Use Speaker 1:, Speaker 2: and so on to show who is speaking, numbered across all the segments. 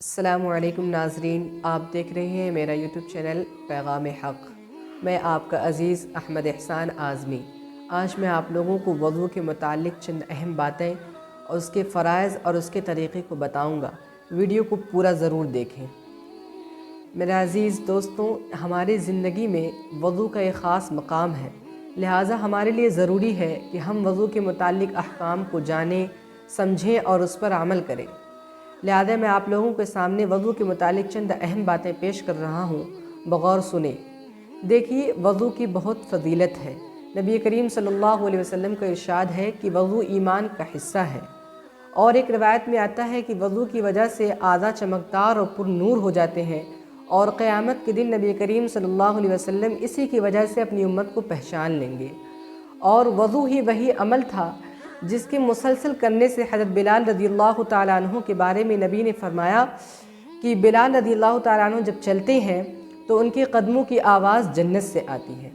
Speaker 1: السلام علیکم ناظرین، آپ دیکھ رہے ہیں میرا یوٹیوب چینل پیغام حق۔ میں آپ کا عزیز احمد احسان اعظمی۔ آج میں آپ لوگوں کو وضو کے متعلق چند اہم باتیں اور اس کے فرائض اور اس کے طریقے کو بتاؤں گا۔ ویڈیو کو پورا ضرور دیکھیں۔ میرے عزیز دوستوں، ہماری زندگی میں وضو کا ایک خاص مقام ہے، لہٰذا ہمارے لیے ضروری ہے کہ ہم وضو کے متعلق احکام کو جانیں، سمجھیں اور اس پر عمل کریں۔ لہٰذا میں آپ لوگوں کے سامنے وضو کے متعلق چند اہم باتیں پیش کر رہا ہوں، بغور سنیں۔ دیکھیے، وضو کی بہت فضیلت ہے۔ نبی کریم صلی اللہ علیہ وسلم کا ارشاد ہے کہ وضو ایمان کا حصہ ہے، اور ایک روایت میں آتا ہے کہ وضو کی وجہ سے اعضاء چمکدار اور پر نور ہو جاتے ہیں، اور قیامت کے دن نبی کریم صلی اللہ علیہ وسلم اسی کی وجہ سے اپنی امت کو پہچان لیں گے۔ اور وضو ہی وہی عمل تھا جس کے مسلسل کرنے سے حضرت بلال رضی اللہ تعالیٰ عنہ کے بارے میں نبی نے فرمایا کہ بلال رضی اللہ تعالیٰ عنہ جب چلتے ہیں تو ان کے قدموں کی آواز جنت سے آتی ہے۔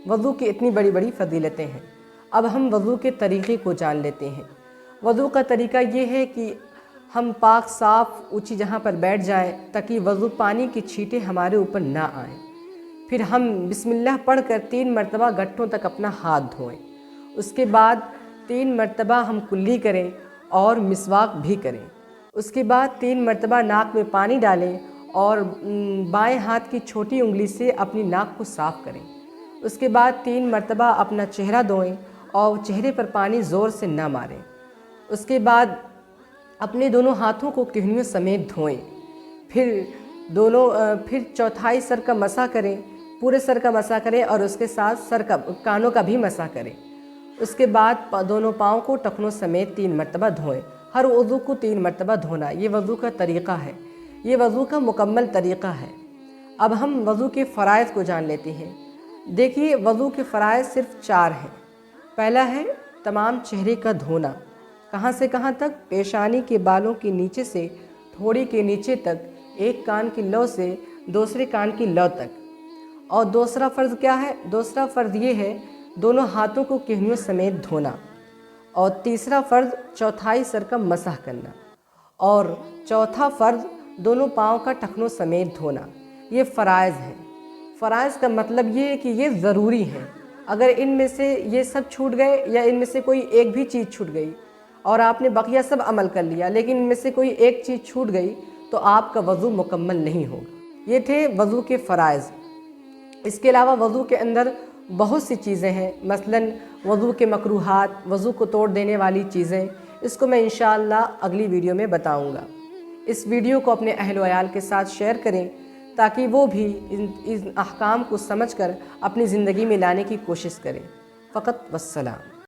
Speaker 1: وضو کی اتنی بڑی بڑی فضیلتیں ہیں۔ اب ہم وضو کے طریقے کو جان لیتے ہیں۔ وضو کا طریقہ یہ ہے کہ ہم پاک صاف اونچی جگہ پر بیٹھ جائیں تاکہ وضو پانی کی چھینٹیں ہمارے اوپر نہ آئیں۔ پھر ہم بسم اللہ پڑھ کر 3 مرتبہ گٹھوں تک اپنا ہاتھ دھوئیں۔ اس کے بعد 3 مرتبہ ہم کلی کریں اور مسواک بھی کریں۔ اس کے بعد 3 مرتبہ ناک میں پانی ڈالیں اور بائیں ہاتھ کی چھوٹی انگلی سے اپنی ناک کو صاف کریں۔ اس کے بعد 3 مرتبہ اپنا چہرہ دھوئیں اور چہرے پر پانی زور سے نہ ماریں۔ اس کے بعد اپنے دونوں ہاتھوں کو کہنیوں سمیت دھوئیں۔ پھر چوتھائی سر کا مسح کریں، پورے سر کا مسح کریں اور اس کے ساتھ کانوں کا بھی مسح کریں۔ اس کے بعد دونوں پاؤں کو ٹخنوں سمیت 3 مرتبہ دھوئیں۔ ہر عضو کو 3 مرتبہ دھونا، یہ وضو کا طریقہ ہے، یہ وضو کا مکمل طریقہ ہے۔ اب ہم وضو کے فرائض کو جان لیتے ہیں۔ دیکھیے، وضو کے فرائض صرف 4 ہیں۔ پہلا ہے تمام چہرے کا دھونا، کہاں سے کہاں تک؟ پیشانی کے بالوں کے نیچے سے تھوڑی کے نیچے تک، ایک کان کی لو سے دوسرے کان کی لو تک۔ اور دوسرا فرض کیا ہے؟ دوسرا فرض یہ ہے دونوں ہاتھوں کو کہنیوں سمیت دھونا۔ اور تیسرا فرض چوتھائی سر کا مسح کرنا۔ اور چوتھا فرض دونوں پاؤں کا ٹخنوں سمیت دھونا۔ یہ فرائض ہیں۔ فرائض کا مطلب یہ ہے کہ یہ ضروری ہیں۔ اگر ان میں سے یہ سب چھوٹ گئے یا ان میں سے کوئی ایک بھی چیز چھوٹ گئی اور آپ نے بقیہ سب عمل کر لیا لیکن ان میں سے کوئی ایک چیز چھوٹ گئی تو آپ کا وضو مکمل نہیں ہوگا۔ یہ تھے وضو کے فرائض۔ اس کے علاوہ وضو کے اندر بہت سی چیزیں ہیں، مثلاً وضو کے مکروہات، وضو کو توڑ دینے والی چیزیں۔ اس کو میں انشاءاللہ اگلی ویڈیو میں بتاؤں گا۔ اس ویڈیو کو اپنے اہل و عیال کے ساتھ شیئر کریں تاکہ وہ بھی ان احکام کو سمجھ کر اپنی زندگی میں لانے کی کوشش کریں۔ فقط والسلام۔